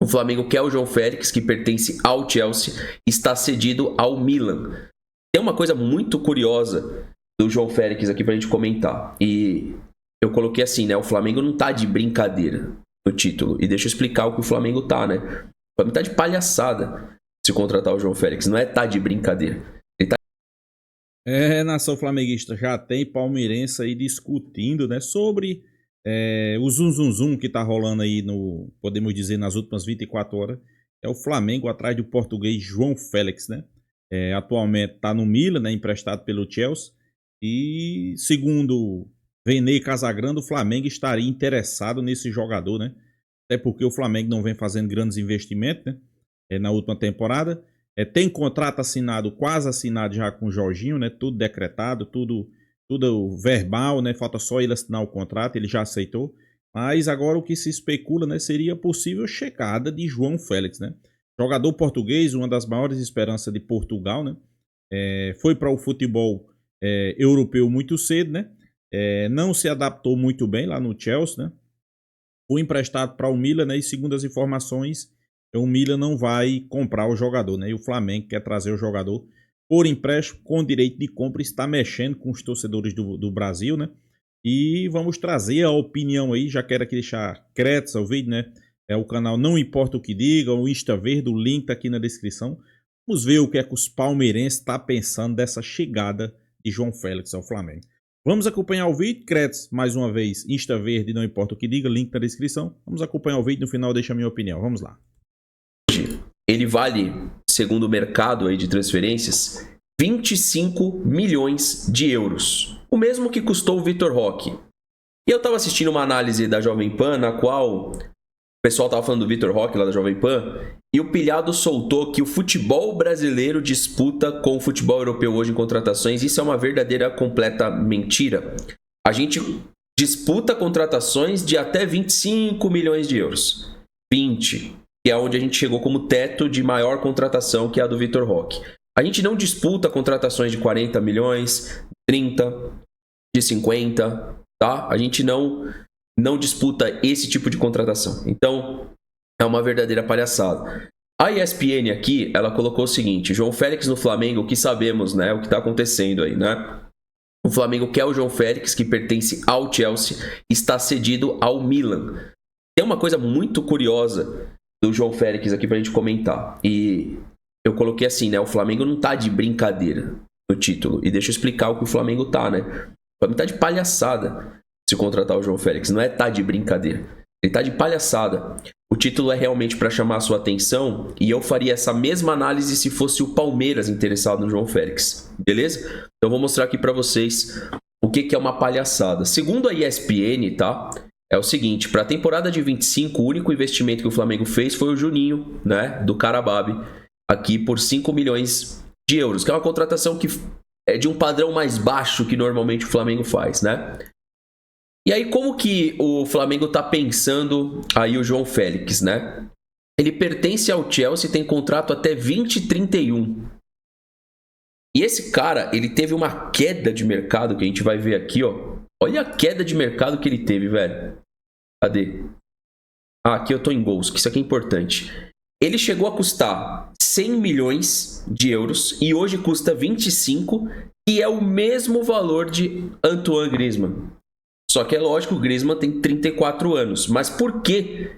O Flamengo quer o João Félix, que pertence ao Chelsea, está cedido ao Milan. Tem uma coisa muito curiosa do João Félix aqui pra gente comentar. E eu coloquei assim, né? O Flamengo não tá de brincadeira no título. E deixa eu explicar o que o Flamengo tá, né? O Flamengo tá de palhaçada se contratar o João Félix. Não é tá de brincadeira. Nação flamenguista, já tem palmeirense aí discutindo, né, sobre o zum que tá rolando aí podemos dizer, nas últimas 24 horas. É o Flamengo atrás do português João Félix, né? Atualmente tá no Milan, né, emprestado pelo Chelsea. E segundo Vene Casagrande, o Flamengo estaria interessado nesse jogador, né? Até porque o Flamengo não vem fazendo grandes investimentos, né? Na última temporada. Tem contrato assinado, quase assinado já com o Jorginho, né? Tudo decretado, tudo verbal, né? Falta só ele assinar o contrato, ele já aceitou. Mas agora o que se especula, né, seria a possível chegada de João Félix, né? Jogador português, uma das maiores esperanças de Portugal, né? Foi para o futebol europeu muito cedo, né? Não se adaptou muito bem lá no Chelsea, né? Foi emprestado para o Milan, né? E segundo as informações, o Milan não vai comprar o jogador, né? E o Flamengo quer trazer o jogador por empréstimo com direito de compra, está mexendo com os torcedores do Brasil, né? E vamos trazer a opinião aí, já quero aqui deixar créditos ao vídeo, né? O canal Não Importa o Que Diga, o Insta Verde, o link tá aqui na descrição. Vamos ver o que é que os palmeirenses estão pensando dessa chegada de João Félix ao Flamengo. Vamos acompanhar o vídeo, créditos, mais uma vez, Insta Verde, Não Importa o Que Diga, link na descrição. Vamos acompanhar o vídeo, no final deixa a minha opinião, vamos lá. Ele vale, segundo o mercado aí de transferências, 25 milhões de euros. O mesmo que custou o Vitor Roque. E eu estava assistindo uma análise da Jovem Pan, na qual o pessoal estava falando do Vitor Roque lá da Jovem Pan, e o Pilhado soltou que o futebol brasileiro disputa com o futebol europeu hoje em contratações. Isso é uma verdadeira, completa mentira. A gente disputa contratações de até 25 milhões de euros. 20, que é onde a gente chegou como teto de maior contratação, que é a do Vitor Roque. A gente não disputa contratações de 40 milhões, 30, de 50, tá? A gente não disputa esse tipo de contratação. Então, é uma verdadeira palhaçada. A ESPN aqui, ela colocou o seguinte: João Félix no Flamengo, o que sabemos, né? O que está acontecendo aí, né? O Flamengo quer o João Félix, que pertence ao Chelsea, está cedido ao Milan. Tem uma coisa muito curiosa do João Félix aqui pra gente comentar. E eu coloquei assim, né? O Flamengo não tá de brincadeira no título. E deixa eu explicar o que o Flamengo tá, né? O Flamengo tá de palhaçada se contratar o João Félix. Não é tá de brincadeira. Ele tá de palhaçada. O título é realmente para chamar a sua atenção. E eu faria essa mesma análise se fosse o Palmeiras interessado no João Félix. Beleza? Então eu vou mostrar aqui pra vocês o que é uma palhaçada. Segundo a ESPN, tá? É o seguinte, para a temporada de 25, o único investimento que o Flamengo fez foi o Juninho, né, do Carababe, aqui por 5 milhões de euros, que é uma contratação que é de um padrão mais baixo que normalmente o Flamengo faz, né? E aí, como que o Flamengo tá pensando aí o João Félix, né? Ele pertence ao Chelsea, tem contrato até 2031. E esse cara, ele teve uma queda de mercado, que a gente vai ver aqui, ó. Olha a queda de mercado que ele teve, velho. Cadê? Aqui eu tô em gols, que isso aqui é importante. Ele chegou a custar 100 milhões de euros e hoje custa 25, que é o mesmo valor de Antoine Griezmann. Só que é lógico, o Griezmann tem 34 anos. Mas por que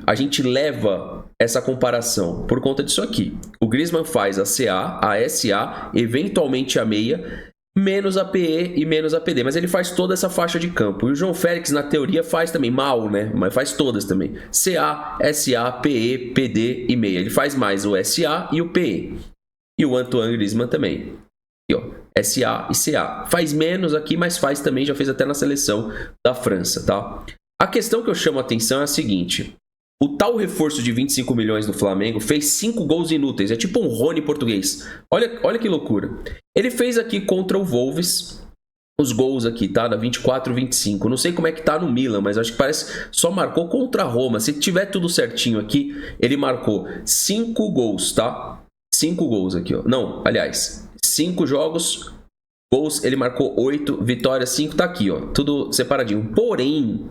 a gente leva essa comparação? Por conta disso aqui. O Griezmann faz a CA, a SA, eventualmente a meia, menos a PE e menos a PD, mas ele faz toda essa faixa de campo. E o João Félix, na teoria, faz também mal, né? Mas faz todas também. CA, SA, PE, PD e meia. Ele faz mais o SA e o PE. E o Antoine Griezmann também. Aqui, ó. SA e CA. Faz menos aqui, mas faz também, já fez até na seleção da França, tá? A questão que eu chamo a atenção é a seguinte: o tal reforço de 25 milhões do Flamengo fez 5 gols inúteis. É tipo um Rony português. Olha que loucura. Ele fez aqui contra o Wolves os gols aqui, tá? Da 24 e 25. Não sei como é que tá no Milan, mas acho que parece só marcou contra a Roma. Se tiver tudo certinho aqui, ele marcou 5 gols, tá? 5 gols aqui, ó. Não, aliás, 5 jogos, gols, ele marcou 8, vitória 5, tá aqui, ó. Tudo separadinho. Porém,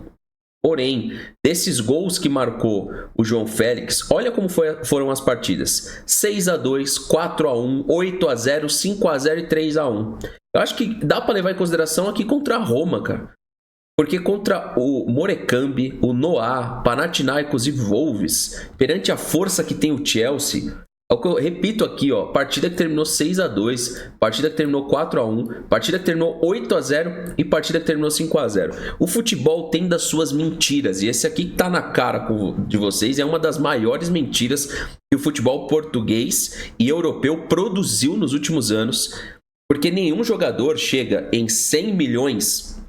Porém, desses gols que marcou o João Félix, olha como foram as partidas. 6-2, 4-1, 8-0, 5-0 e 3-1. Eu acho que dá para levar em consideração aqui contra a Roma, cara. Porque contra o Morecambe, o Noah, Panathinaikos e Wolves, perante a força que tem o Chelsea, é o que eu repito aqui, ó, partida que terminou 6-2, partida que terminou 4-1, partida que terminou 8-0 e partida que terminou 5-0. O futebol tem das suas mentiras, e esse aqui que tá na cara de vocês é uma das maiores mentiras que o futebol português e europeu produziu nos últimos anos, porque nenhum jogador chega em 100 milhões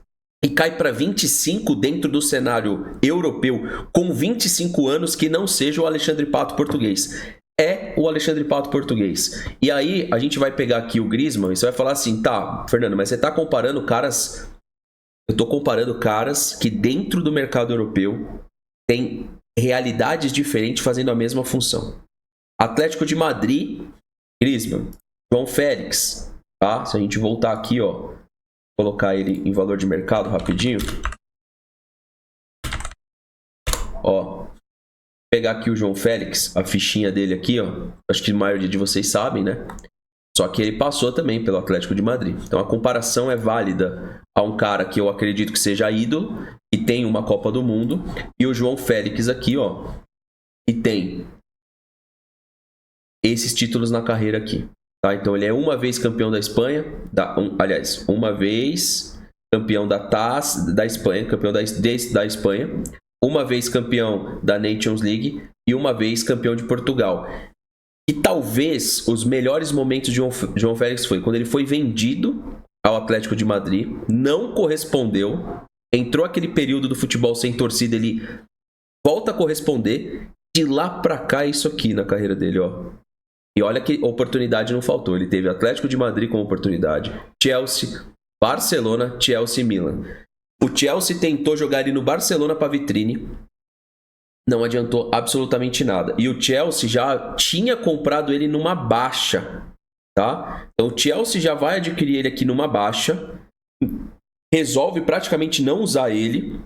e cai para 25 dentro do cenário europeu com 25 anos que não seja o Alexandre Pato português. É o Alexandre Pato português. E aí a gente vai pegar aqui o Griezmann e você vai falar assim, tá, Fernando, mas você tá comparando caras... Eu tô comparando caras que dentro do mercado europeu tem realidades diferentes fazendo a mesma função. Atlético de Madrid, Griezmann, João Félix, tá? Se a gente voltar aqui, ó, colocar ele em valor de mercado rapidinho. Ó, pegar aqui o João Félix, a fichinha dele aqui, ó. Acho que a maioria de vocês sabem, né? Só que ele passou também pelo Atlético de Madrid. Então a comparação é válida a um cara que eu acredito que seja ídolo, que tem uma Copa do Mundo, e o João Félix aqui, ó, que tem esses títulos na carreira aqui. Tá? Então ele é uma vez campeão da Espanha, uma vez campeão da Taça da Espanha, campeão da Espanha, uma vez campeão da Nations League e uma vez campeão de Portugal. E talvez os melhores momentos de João Félix foi quando ele foi vendido ao Atlético de Madrid, não correspondeu, entrou aquele período do futebol sem torcida, ele volta a corresponder, de lá pra cá é isso aqui na carreira dele, ó. E olha que oportunidade não faltou. Ele teve Atlético de Madrid como oportunidade, Chelsea, Barcelona, Chelsea e Milan. O Chelsea tentou jogar ele no Barcelona para vitrine, não adiantou absolutamente nada. E o Chelsea já tinha comprado ele numa baixa, tá? Então o Chelsea já vai adquirir ele aqui numa baixa, resolve praticamente não usar ele,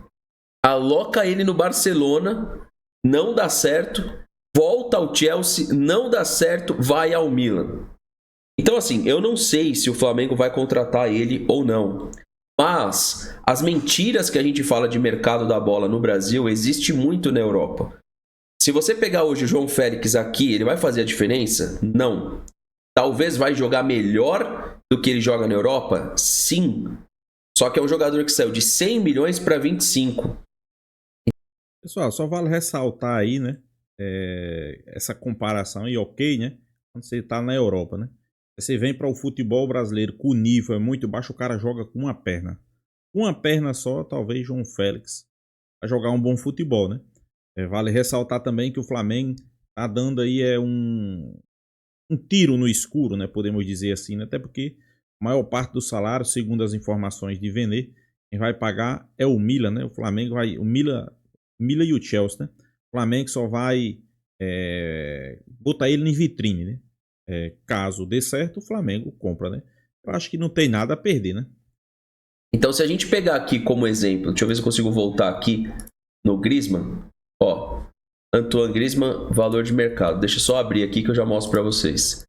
aloca ele no Barcelona, não dá certo. Volta ao Chelsea, não dá certo, vai ao Milan. Então assim, eu não sei se o Flamengo vai contratar ele ou não. Mas as mentiras que a gente fala de mercado da bola no Brasil existe muito na Europa. Se você pegar hoje o João Félix aqui, ele vai fazer a diferença? Não. Talvez vai jogar melhor do que ele joga na Europa? Sim. Só que é um jogador que saiu de 100 milhões para 25. Pessoal, só vale ressaltar aí, né? Essa comparação e ok, né? Quando você tá na Europa, né? Você vem para o futebol brasileiro com o nível é muito baixo, o cara joga com uma perna. Uma perna só, talvez João Félix vai jogar um bom futebol, né? Vale ressaltar também que o Flamengo tá dando aí um tiro no escuro, né? Podemos dizer assim, né? Até porque a maior parte do salário, segundo as informações de Vene, quem vai pagar é o Milan, né? O Flamengo vai... O Milan e o Chelsea, né? O Flamengo só vai botar ele em vitrine, né? Caso dê certo, o Flamengo compra, né? Eu acho que não tem nada a perder, né? Então, se a gente pegar aqui como exemplo, deixa eu ver se eu consigo voltar aqui no Griezmann. Ó, Antoine Griezmann, valor de mercado. Deixa eu só abrir aqui que eu já mostro para vocês.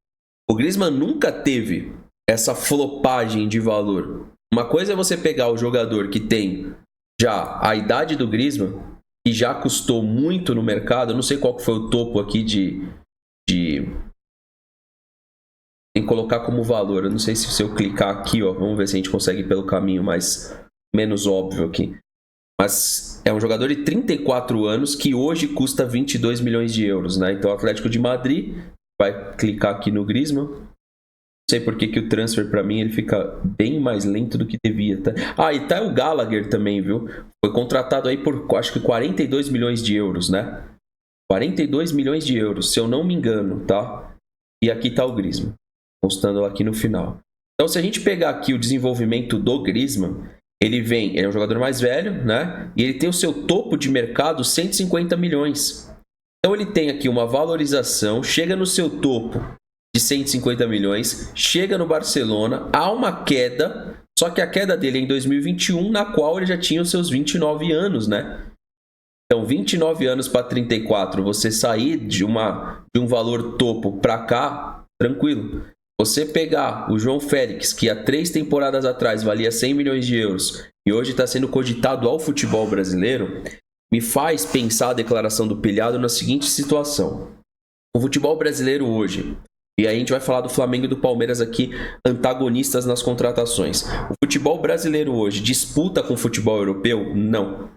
O Griezmann nunca teve essa flopagem de valor. Uma coisa é você pegar o jogador que tem já a idade do Griezmann, que já custou muito no mercado. Eu não sei qual que foi o topo aqui em colocar como valor. Eu não sei se eu clicar aqui, ó, vamos ver se a gente consegue ir pelo caminho menos óbvio aqui. Mas é um jogador de 34 anos que hoje custa 22 milhões de euros, né? Então o Atlético de Madrid vai clicar aqui no Griezmann. Não sei por que o transfer para mim ele fica bem mais lento do que devia, tá? Ah, e tá o Gallagher também, viu? Foi contratado aí por, acho que 42 milhões de euros, né? 42 milhões de euros, se eu não me engano, tá? E aqui tá o Griezmann, constando aqui no final. Então, se a gente pegar aqui o desenvolvimento do Griezmann, ele é um jogador mais velho, né? E ele tem o seu topo de mercado 150 milhões. Então, ele tem aqui uma valorização, chega no seu topo de 150 milhões, chega no Barcelona, há uma queda, só que a queda dele é em 2021, na qual ele já tinha os seus 29 anos, né? Então, 29 anos para 34, você sair de um valor topo para cá, tranquilo. Você pegar o João Félix, que há 3 temporadas atrás valia 100 milhões de euros e hoje está sendo cogitado ao futebol brasileiro, me faz pensar a declaração do Pilhado na seguinte situação. O futebol brasileiro hoje, e aí a gente vai falar do Flamengo e do Palmeiras aqui, antagonistas nas contratações. O futebol brasileiro hoje disputa com o futebol europeu? Não.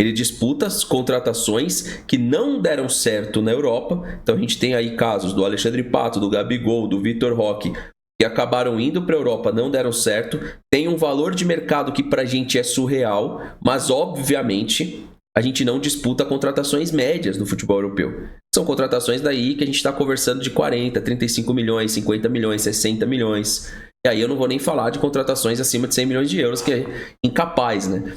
Ele disputa as contratações que não deram certo na Europa. Então a gente tem aí casos do Alexandre Pato, do Gabigol, do Vitor Roque, que acabaram indo para a Europa, não deram certo. Tem um valor de mercado que para a gente é surreal, mas obviamente a gente não disputa contratações médias no futebol europeu. São contratações daí que a gente está conversando de 40, 35 milhões, 50 milhões, 60 milhões. E aí eu não vou nem falar de contratações acima de 100 milhões de euros, que é incapaz, né?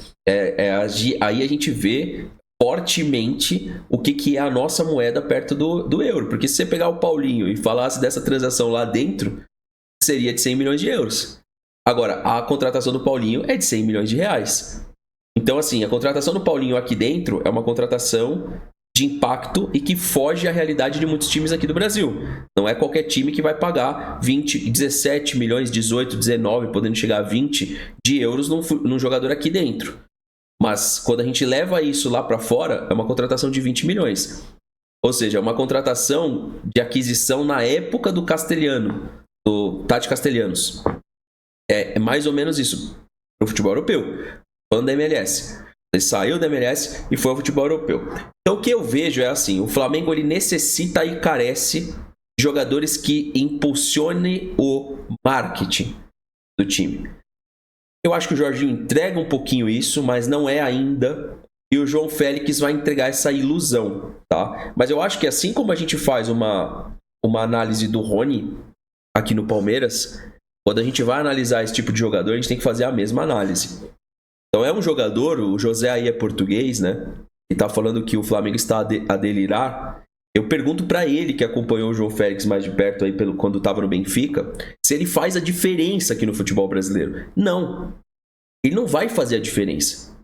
Aí a gente vê fortemente o que é a nossa moeda perto do euro. Porque se você pegar o Paulinho e falasse dessa transação lá dentro, seria de 100 milhões de euros. Agora, a contratação do Paulinho é de 100 milhões de reais. Então, assim, a contratação do Paulinho aqui dentro é uma contratação de impacto e que foge à realidade de muitos times aqui do Brasil. Não é qualquer time que vai pagar 20, 17 milhões, 18, 19, podendo chegar a 20 de euros num jogador aqui dentro. Mas quando a gente leva isso lá para fora, é uma contratação de 20 milhões. Ou seja, é uma contratação de aquisição na época do Castelhano, do Tati Castellanos. É mais ou menos isso no futebol europeu. Falando da MLS. Ele saiu da MLS e foi ao futebol europeu. Então o que eu vejo é assim, o Flamengo ele necessita e carece de jogadores que impulsionem o marketing do time. Eu acho que o Jorginho entrega um pouquinho isso, mas não é ainda. E o João Félix vai entregar essa ilusão, tá? Mas eu acho que assim como a gente faz uma análise do Rony aqui no Palmeiras, quando a gente vai analisar esse tipo de jogador, a gente tem que fazer a mesma análise. Então é um jogador, o José aí é português, né? E tá falando que o Flamengo está a delirar. Eu pergunto pra ele, que acompanhou o João Félix mais de perto aí quando tava no Benfica, se ele faz a diferença aqui no futebol brasileiro. Não. Ele não vai fazer a diferença.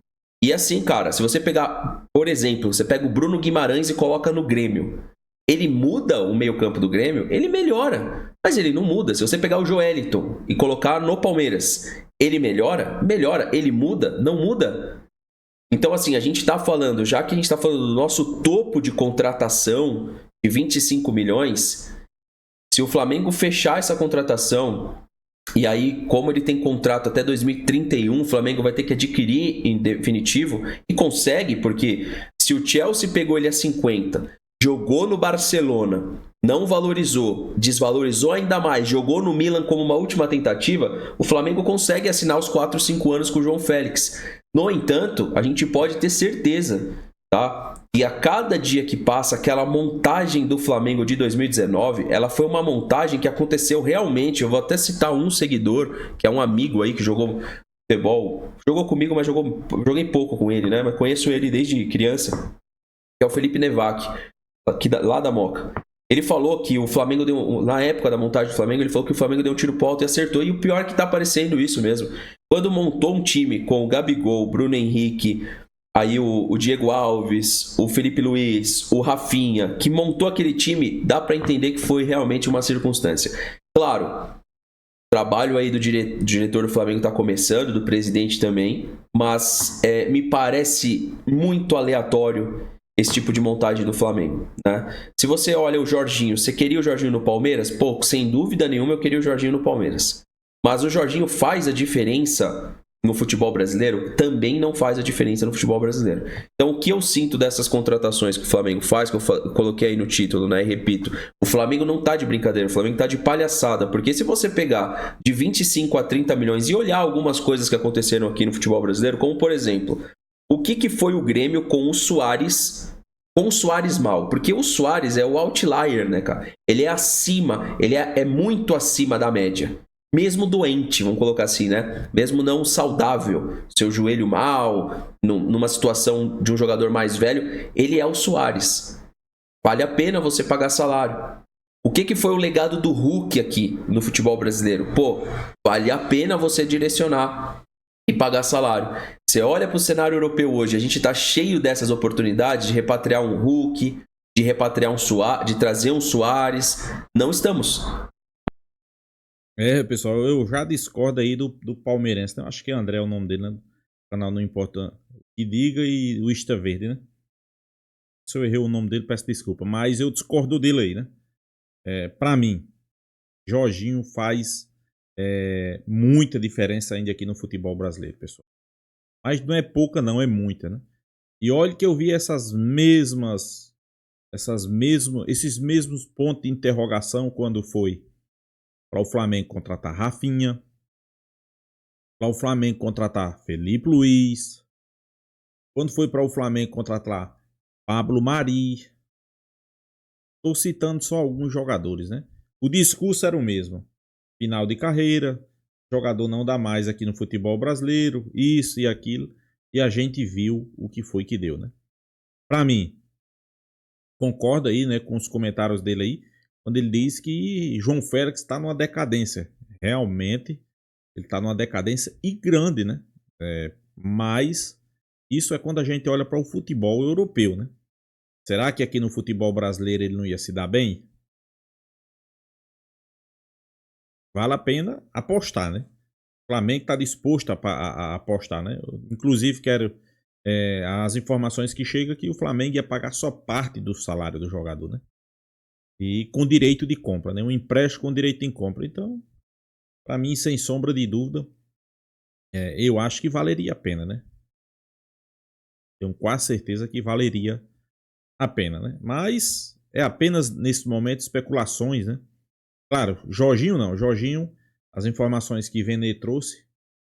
E assim, cara, se você pegar, por exemplo, você pega o Bruno Guimarães e coloca no Grêmio. Ele muda o meio-campo do Grêmio? Ele melhora. Mas ele não muda. Se você pegar o Joeliton e colocar no Palmeiras, ele melhora? Melhora. Ele muda? Não muda. Então, assim, a gente tá falando, já que a gente tá falando do nosso topo de contratação de 25 milhões, se o Flamengo fechar essa contratação, e aí, como ele tem contrato até 2031, o Flamengo vai ter que adquirir em definitivo, e consegue, porque se o Chelsea pegou ele a 50, jogou no Barcelona, não valorizou, desvalorizou ainda mais, jogou no Milan como uma última tentativa, o Flamengo consegue assinar os 4, 5 anos com o João Félix. No entanto, a gente pode ter certeza, tá? E a cada dia que passa, aquela montagem do Flamengo de 2019, ela foi uma montagem que aconteceu realmente. Eu vou até citar um seguidor, que é um amigo aí que jogou futebol, jogou comigo, mas joguei pouco com ele, né? Mas conheço ele desde criança, que é o Felipe Nevac, lá da Moca. Ele falou que o Flamengo deu, na época da montagem do Flamengo, ele falou que o Flamengo deu um tiro pro alto e acertou. E o pior é que tá aparecendo isso mesmo. Quando montou um time com o Gabigol, o Bruno Henrique, aí o Diego Alves, o Felipe Luiz, o Rafinha, que montou aquele time, dá pra entender que foi realmente uma circunstância. Claro, o trabalho aí do diretor do Flamengo tá começando, do presidente também, mas me parece muito aleatório esse tipo de montagem do Flamengo, né? Se você olha o Jorginho, você queria o Jorginho no Palmeiras? Pô, sem dúvida nenhuma eu queria o Jorginho no Palmeiras. Mas o Jorginho faz a diferença no futebol brasileiro? Também não faz a diferença no futebol brasileiro. Então o que eu sinto dessas contratações que o Flamengo faz, que eu coloquei aí no título, né? E repito, o Flamengo não tá de brincadeira, o Flamengo tá de palhaçada, porque se você pegar de 25 a 30 milhões e olhar algumas coisas que aconteceram aqui no futebol brasileiro, como por exemplo, o que foi o Grêmio com o Suárez mal? Porque o Suárez é o outlier, né, cara? Ele é acima, ele é muito acima da média. Mesmo doente, vamos colocar assim, né? Mesmo não saudável, seu joelho mal, numa situação de um jogador mais velho, ele é o Suárez. Vale a pena você pagar salário. O que foi o legado do Hulk aqui no futebol brasileiro? Pô, vale a pena você direcionar. e pagar salário. Você olha para o cenário europeu hoje, a gente está cheio dessas oportunidades de repatriar um Hulk, de repatriar de trazer um Suárez. Não estamos. Pessoal, eu já discordo aí do palmeirense, né? Acho que André é o nome dele, né? O canal Não Importa o que Diga e o Insta Verde, né? Se eu errei o nome dele, peço desculpa. Mas eu discordo dele aí, né? Pra mim, Jorginho faz muita diferença ainda aqui no futebol brasileiro, pessoal. Mas não é pouca não, é muita, né? E olha que eu vi esses mesmos pontos de interrogação quando foi para o Flamengo contratar Rafinha, para o Flamengo contratar Felipe Luiz, quando foi para o Flamengo contratar Pablo Mari. Estou citando só alguns jogadores, né? O discurso era o mesmo. Final de carreira, jogador não dá mais aqui no futebol brasileiro, isso e aquilo. E a gente viu o que foi que deu, né? Para mim, concordo aí, né, com os comentários dele aí, quando ele diz que João Félix está numa decadência. Realmente, ele está numa decadência e grande, né? Mas isso é quando a gente olha para o futebol europeu, né? Será que aqui no futebol brasileiro ele não ia se dar bem? Vale a pena apostar, né? O Flamengo está disposto a apostar, né? Eu, inclusive, quero as informações que chegam que o Flamengo ia pagar só parte do salário do jogador, né? E com direito de compra, né? Um empréstimo com direito de compra. Então, para mim, sem sombra de dúvida, eu acho que valeria a pena, né? Tenho quase certeza que valeria a pena, né? Mas é apenas nesse momento especulações, né? Claro, Jorginho não. Jorginho, as informações que Vene trouxe,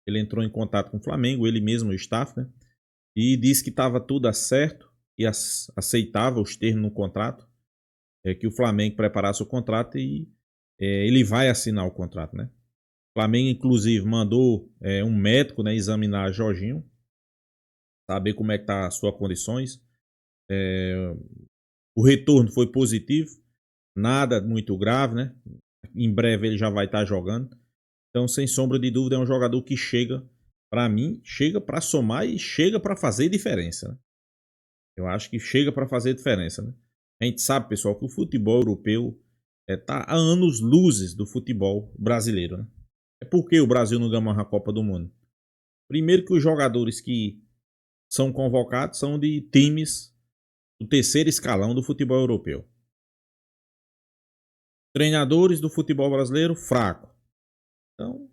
ele entrou em contato com o Flamengo, ele mesmo, o staff, né? E disse que estava tudo certo e aceitava os termos no contrato, que o Flamengo preparasse o contrato e ele vai assinar o contrato, né? O Flamengo, inclusive, mandou um médico, né, examinar Jorginho, saber como é que tá as suas condições. O retorno foi positivo, nada muito grave, né? Em breve ele já vai estar jogando. Então, sem sombra de dúvida, é um jogador que chega, para mim, chega para somar e chega para fazer diferença, né? Eu acho que chega para fazer diferença, né? A gente sabe, pessoal, que o futebol europeu tá há anos luzes do futebol brasileiro, né? É porque o Brasil não ganha a Copa do Mundo. Primeiro que os jogadores que são convocados são de times do terceiro escalão do futebol europeu. Treinadores do futebol brasileiro, fraco. Então,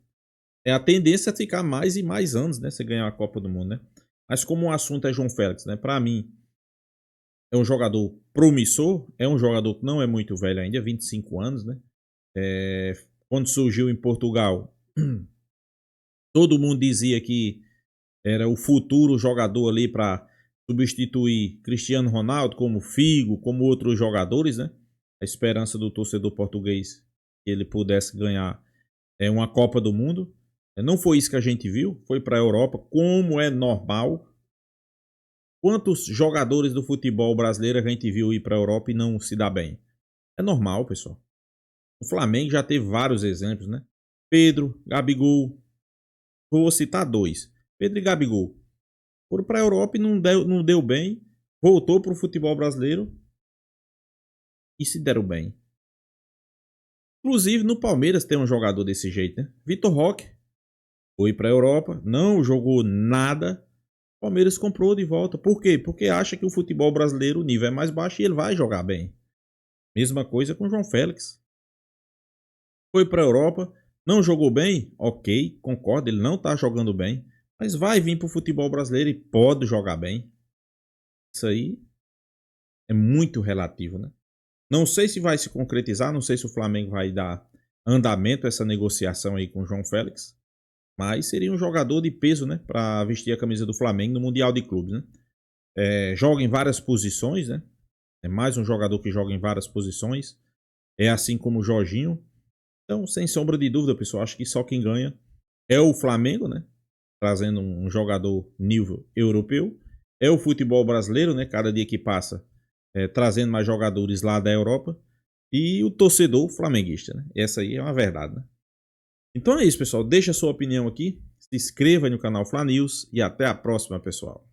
a tendência é ficar mais e mais anos, né? Você ganhar a Copa do Mundo, né? Mas como o assunto é João Félix, né? Para mim, é um jogador promissor, é um jogador que não é muito velho ainda, 25 anos, né? Quando surgiu em Portugal, todo mundo dizia que era o futuro jogador ali para substituir Cristiano Ronaldo, como Figo, como outros jogadores, né? A esperança do torcedor português que ele pudesse ganhar uma Copa do Mundo. Não foi isso que a gente viu, foi para a Europa, como é normal. Quantos jogadores do futebol brasileiro a gente viu ir para a Europa e não se dá bem? É normal, pessoal. O Flamengo já teve vários exemplos, né? Pedro, Gabigol. Vou citar dois. Pedro e Gabigol. Foram para a Europa e não deu bem. Voltou para o futebol brasileiro e se deram bem. Inclusive no Palmeiras tem um jogador desse jeito, né? Vitor Roque. Foi para a Europa, não jogou nada. O Palmeiras comprou de volta. Por quê? Porque acha que o futebol brasileiro, o nível é mais baixo e ele vai jogar bem. Mesma coisa com o João Félix. Foi para a Europa, não jogou bem? Ok, concordo, ele não está jogando bem. Mas vai vir para o futebol brasileiro e pode jogar bem. Isso aí é muito relativo, né? Não sei se vai se concretizar, não sei se o Flamengo vai dar andamento a essa negociação aí com o João Félix. Mas seria um jogador de peso, né? Para vestir a camisa do Flamengo no Mundial de Clubes, né? Joga em várias posições, né? É mais um jogador que joga em várias posições. É assim como o Jorginho. Então, sem sombra de dúvida, pessoal, acho que só quem ganha é o Flamengo, né? Trazendo um jogador nível europeu. É o futebol brasileiro, né? Cada dia que passa, trazendo mais jogadores lá da Europa. E o torcedor flamenguista, né? Essa aí é uma verdade, né? Então é isso, pessoal. Deixa a sua opinião aqui. se inscreva no canal Fla News e até a próxima, pessoal.